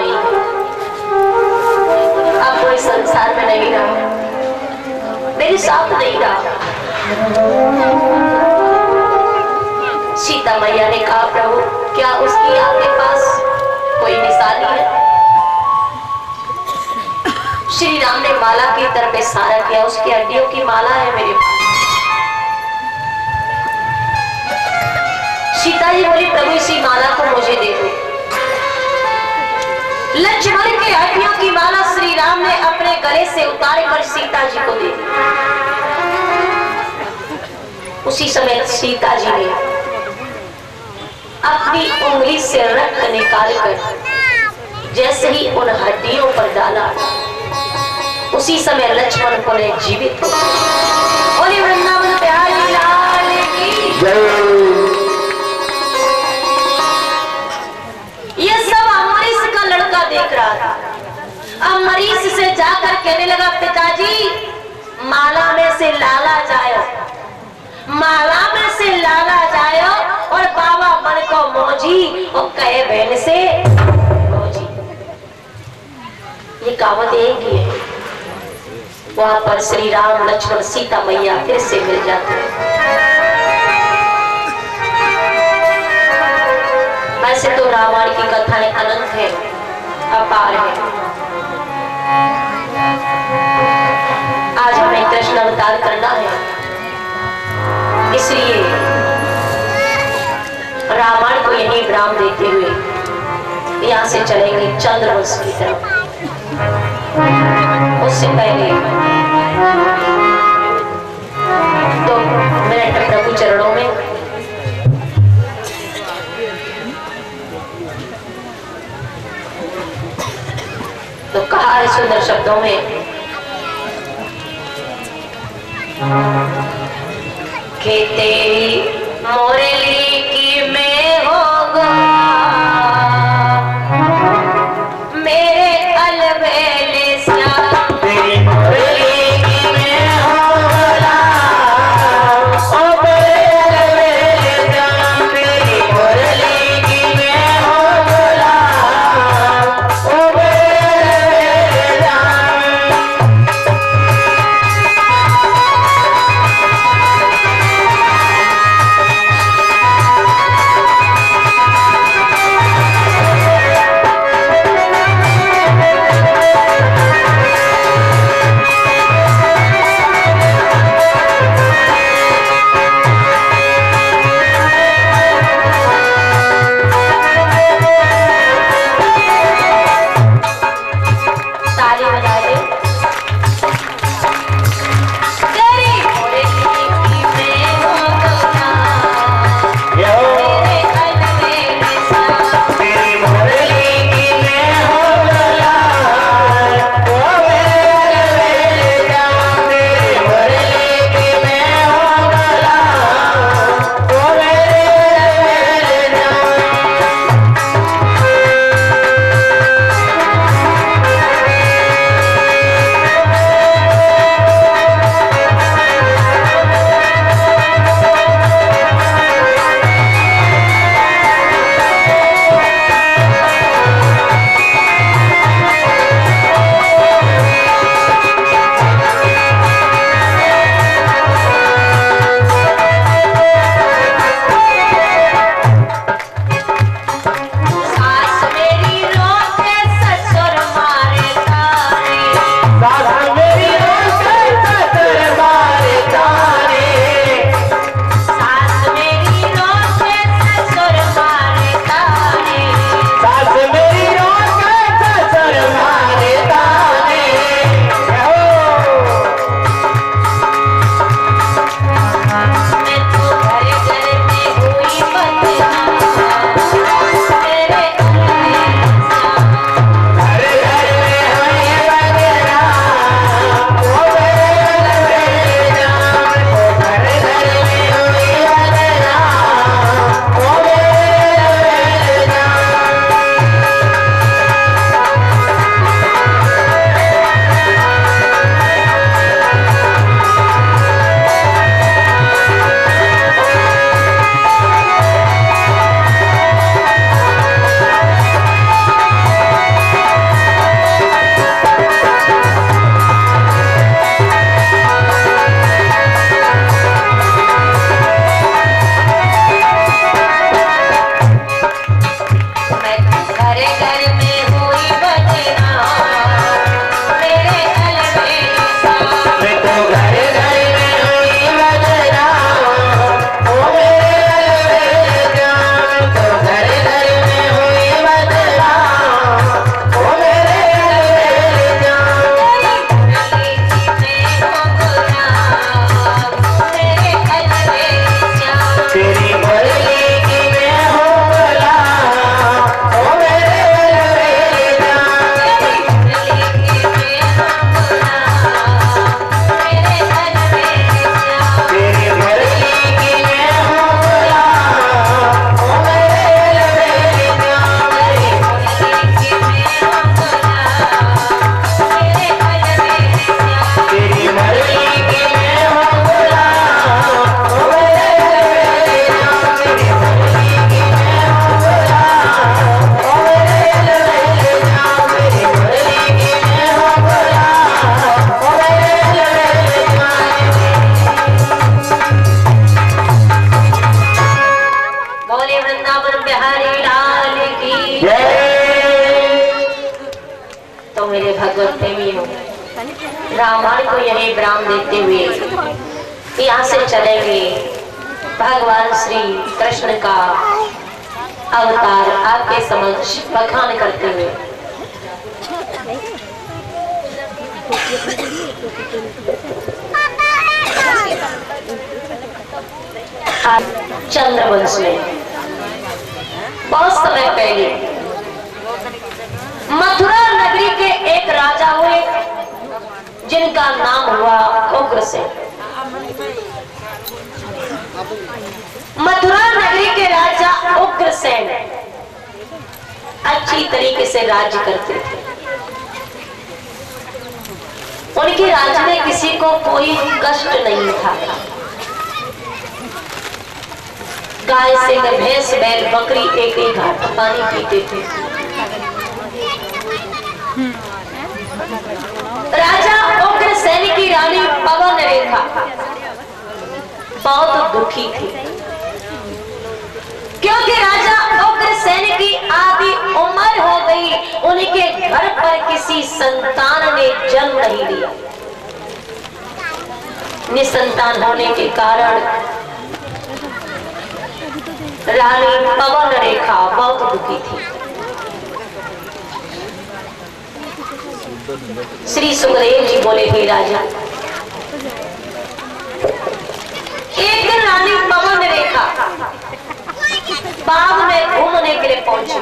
गई, अब वो इस संसार में नहीं रहा, मेरे साथ नहीं रहा। सीता मैया ने कहा, प्रभु क्या उसकी आपके पास कोई निशानी है? श्री राम ने माला की तरफ इशारा किया, उसकी हड्डियों की माला है मेरे पास। सीता जी बोली, प्रभु इसी माला को मुझे दे दो। लक्ष्मण के हड्डियों की माला श्री राम ने अपने गले से उतार कर सीता जी को दे दी। उसी समय सीता जी ने अपनी उंगली से रक्त निकालकर जैसे ही उन हड्डियों पर डाला, उसी समय लक्ष्मण को ने जीवित हो गया। बोले वृंदावन बिहारी लाल की जय। ये सब अमरीश का लड़का देख रहा था। अमरीश से जाकर कहने लगा, पिताजी माला में से लाला जायो, माला में से लाला जायो और बाबा मन को मौजी और कहे बहन से मौजी। ये कहावत एक ही है। वहां पर श्री राम लक्ष्मण सीता मैया फिर से मिल जाते हैं। वैसे तो रामायण की कथाएं अनंत है, अपार है। आज हमें कृष्ण अवतार करना है, इसलिए रामायण को यही विराम देते हुए यहाँ से चलेंगे चंद्रवंश की तरफ। उससे पहले 2 मिनट प्रभु चरणों में तो कहा है सुंदर शब्दों में कि तेरी मोरली की मैं होगा, मेरे अलबेले श्याम तेरी मोरली की मैं होगा, ओ मेरे अलबेले श्याम तेरी मोरली की मैं होगा, ओ मेरे अलबेले श्याम। तो मेरे भगवत प्रेमियों, रामायण को यही विराम देते हुए यहाँ से चलेंगे भगवान श्री कृष्ण का अवतार आपके समक्ष बखान करते हुए। चंद्रवंश में बहुत समय पहले मथुरा नगरी के एक राजा हुए जिनका नाम हुआ उग्रसेन। मथुरा नगरी के राजा उग्रसेन अच्छी तरीके से राज्य करते थे। उनके राज्य में किसी को कोई कष्ट नहीं था। गाय से भैंस बैल बकरी एक ही घाट पानी पीते थे। राजा उग्रसेन की रानी पवन रेखा बहुत दुखी थी, क्योंकि राजा उग्रसेन की आधी उम्र हो गई, उनके घर पर किसी संतान ने जन्म नहीं लिया। निसंतान होने के कारण रानी पवन रेखा बहुत दुखी थी। श्री सुखदेव जी बोले, हे राजा, एक दिन रानी पवन रेखा बाग में घूमने के लिए पहुंची।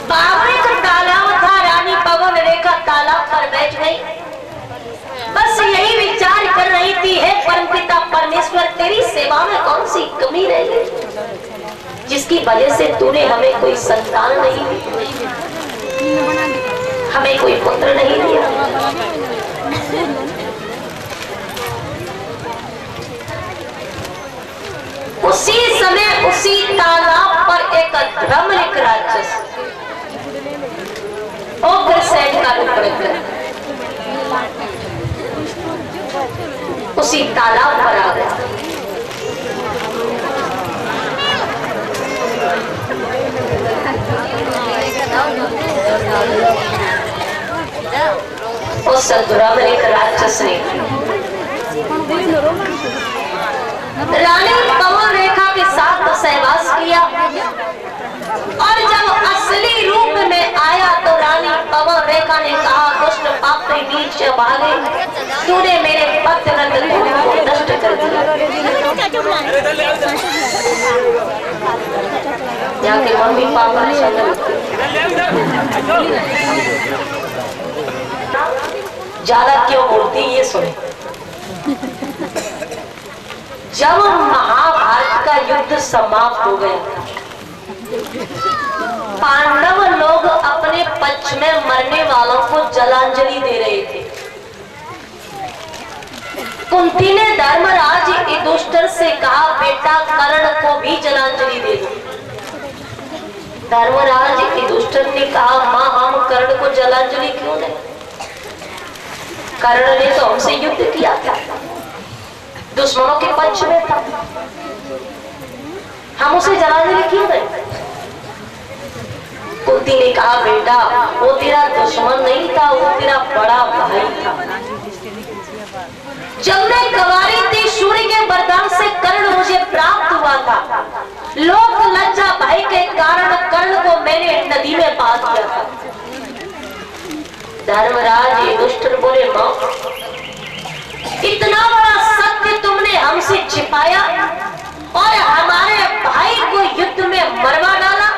बाग में जो तालाब था, रानी पवन रेखा तालाब पर बैठ गई। बस यही विचार कर रही थी, हे परमपिता परमेश्वर, तेरी सेवा में कौन सी कमी रह गई जिसकी वजह से तूने हमें कोई संतान नहीं दी, हमें कोई पुत्र नहीं दिया। उसी समय उसी तालाब पर एक धर्मलिक राक्षस उग्रसेन का रूप रख गया, उसी तालाब पर आ गया। उस धर्मलिक राक्षस ने रानी पवन रेखा के साथ सहवास किया, और जब असली रूप में आया तो रानी पवन रेखा ने कहा, दुष्ट पापी नीच भागे, तूने मेरे पतिव्रत धर्म को नष्ट कर दिया। जाके मम्मी पापा ज्यादा क्यों बोलती ये सुने। जब महाभारत का युद्ध समाप्त हो गया था, पांडव लोग अपने पक्ष में मरने वालों को जलांजलि दे रहे थे। कुंती ने धर्मराज युधिष्ठिर से कहा, बेटा कर्ण को भी जलांजलि दे दो। धर्मराज युधिष्ठिर ने कहा, मां हम कर्ण को जलांजलि क्यों दें? कर्ण ने तो हमसे युद्ध किया था, दुश्मनों के पक्ष में था, हम उसे जलांजलि क्यों दें? कुंती ने कहा, बेटा वो तेरा दुश्मन नहीं था, वो तेरा बड़ा भाई था। जब मैं कवारी थी, सूर्य के वरदान से कर्ण मुझे प्राप्त हुआ था। लोक लज्जा भाई के कारण कर्ण को मैंने नदी में पा दिया था। धर्मराज युधिष्ठिर बोले, मां इतना बड़ा सत्य तुमने हमसे छिपाया और हमारे भाई को युद्ध में मरवा डाला।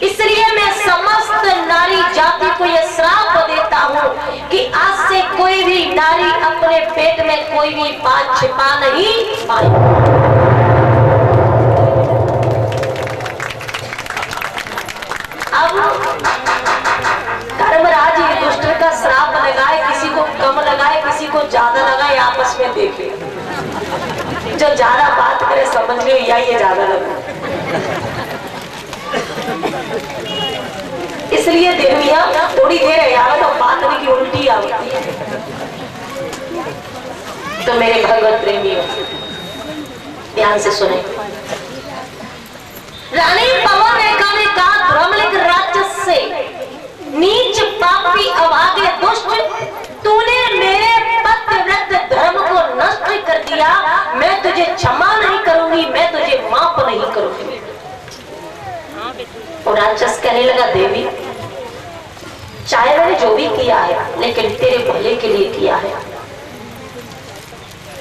इसलिए मैं समस्त नारी जाति को यह श्राप देता हूँ कि आज से कोई भी नारी अपने पेट में कोई भी बात छिपा नहीं पाए। धर्मराज युधिष्ठिर का श्राप लगाए, किसी को कम लगाए, किसी को ज्यादा लगाए, आपस में देखे। जो ज्यादा बात करे समझ लो या ये ज्यादा लगा। इसलिए देवियां थोड़ी देर याद तो बात नहीं की उल्टी आती है। तो मेरे भगवत प्रेमियों ध्यान से सुने। रानी पवन रेखा ने कहा, धर्मलिक राक्षस से राक्षस कहने लगा, देवी चाहे मैंने जो भी किया है लेकिन तेरे भले के लिए किया है।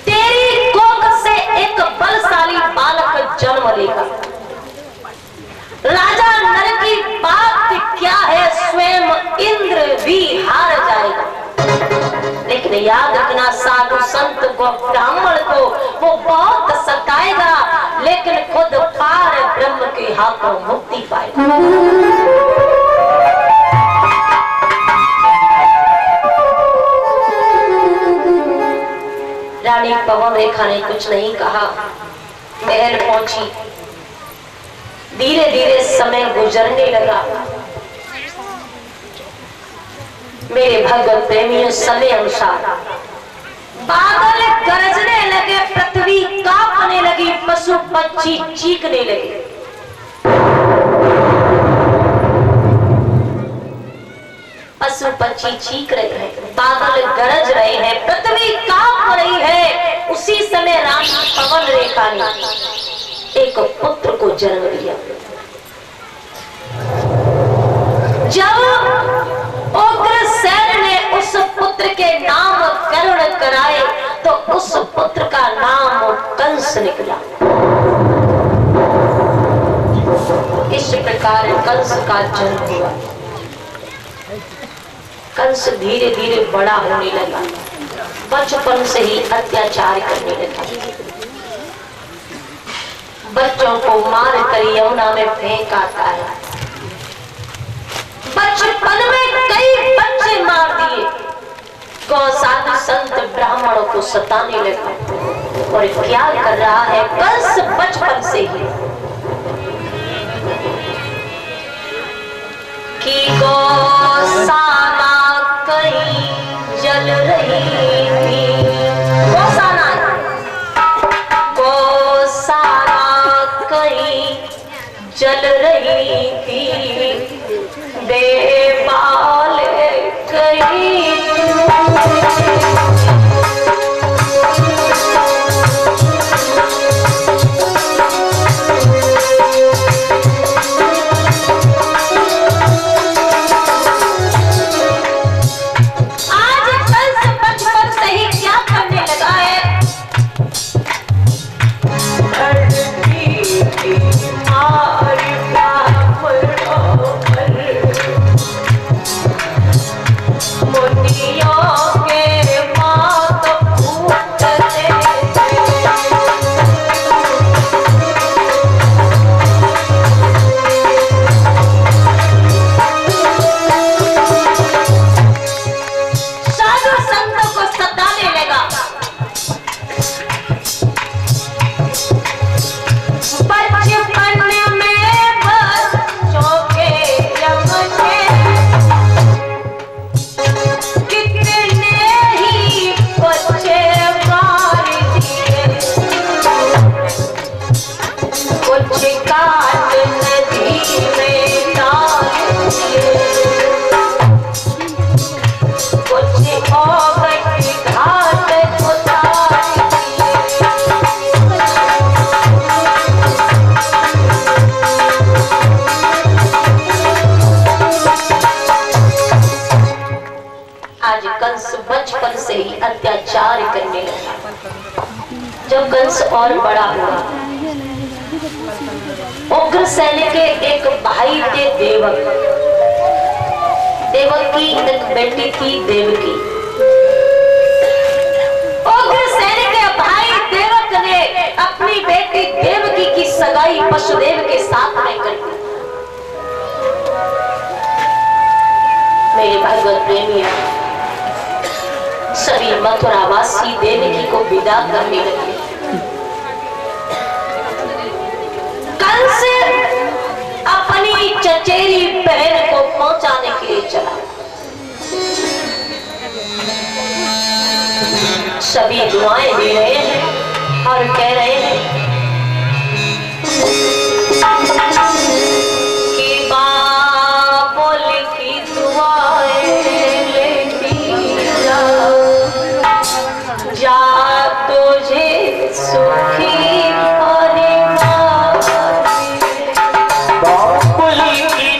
तेरी कोख से एक बलशाली बालक जन्म लेगा। राजा नर की बात क्या है, स्वयं इंद्र भी हार जाएगा। लेकिन याद रखना, साधु संत को ब्राह्मण को वो बहुत सताएगा, लेकिन खुद पार ब्रह्म के हाथों मुक्ति पाएगा। रानी पवन रेखा ने कुछ नहीं कहा, महल पहुंची। धीरे धीरे समय गुजरने लगा। मेरे भगवत प्रेमियों, समय अनुसार बादल गरजने लगे, पृथ्वी कांपने लगी, पशु पक्षी चीखने लगे। पशु पक्षी चीख रहे हैं, बादल गरज रहे हैं, पृथ्वी कांप रही है। उसी समय रानी पवन रेखा ने एक पुत्र को जन्म दिया। जब उग्रसेन ने उस पुत्र के नाम करुण कराए तो उस पुत्र का नाम कंस निकला। इस प्रकार कंस का जन्म हुआ। कंस धीरे धीरे बड़ा होने लगा, बचपन से ही अत्याचार करने लगा। बच्चों को मार कर यमुना में फेंक आता है। बचपन में कई बच्चे मार दिए। गौ साधु संत ब्राह्मणों को सताने लगा। और क्या कर रहा है कंस बचपन से ही कि गौशाला कहीं जल रही थी। गौशाला कहीं जल रही थी, देवाल कहीं अत्याचार करने लगा। जब कंस और बड़ा हुआ, उग्रसेन के एक भाई थे देवक। देवक की एक बेटी थी देवकी। उग्रसेन के भाई देवक ने अपनी बेटी देवकी की सगाई वसुदेव के साथ में कर दी। मेरे भगवत प्रेमी, सभी मथुरावासी देवकी को विदा करने लगे। कंस अपनी चचेरी बहन को पहुंचाने के लिए चला। सभी दुआएं दे रहे हैं और कह रहे हैं कि बाबुल की दुआएं जा तुझे सुखी परिवार, बाबुल की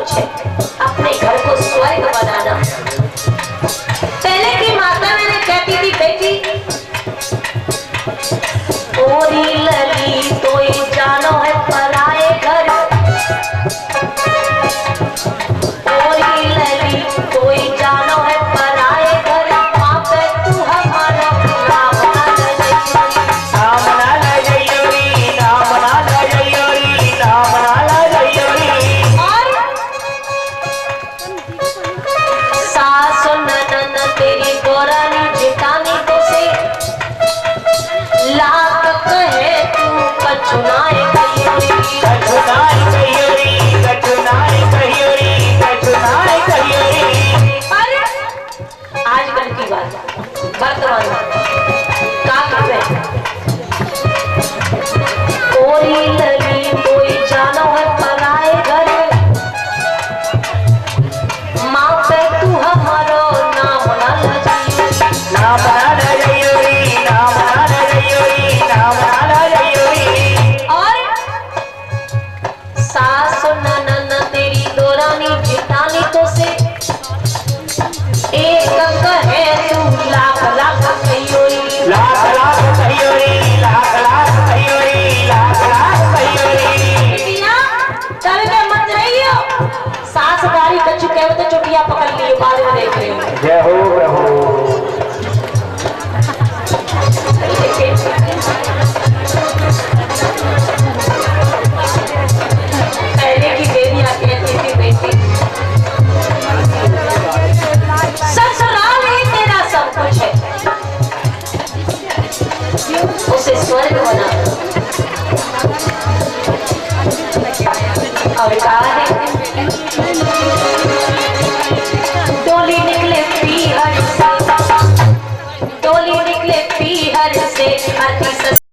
कुछ है, अपने घर को स्वर्ग बनाना। पहले की माता मैंने कहती थी बेटी ओरी लली तो ही जानो है पराए घर, ओरी लली तो ही जानो है पराए घर, माँ पे तू हमारा नाम ना लजैयोरी, नाम ना लजैयोरी, नाम ना लजैयोरी, नाम ना लजैयोरी। और सास ननद तेरी गोरानी जितानी तो से लाख कहे तू कछुनाए कहियोरी, कछुनाई कहियोरी, कछुनाई कहियोरी, कछुनाई कहियोरी। अरे आजकल की बात वर्तमान का है कोरी लली कोई जानो है पराए घर, माँ पे तू हमारो नाम ना लजैयोरी, नाम ना लजैयोरी, नाम ना लजैयोरी, नाम ना लजैयोरी। और सास ननद तेरी दोरानी जितानी तो से एक कहे तू लाख लाख कहियोरी, लाख लाख कहियोरी, लाख लाख कहियोरी, लाख लाख कहियोरी। बिटिया डर में मत रहियो, सास गारी कर चुके हो तो चुटिया पकड़ लिए बाद में देख रही हूँ। जय हो प्रभु। पहले की देवियां कहती थी बेटी ससुराल ही तेरा सब कुछ है, उसे स्वर्ग बना। और कहा है डोली निकले पीहर से, डोली निकले पीहर से, अति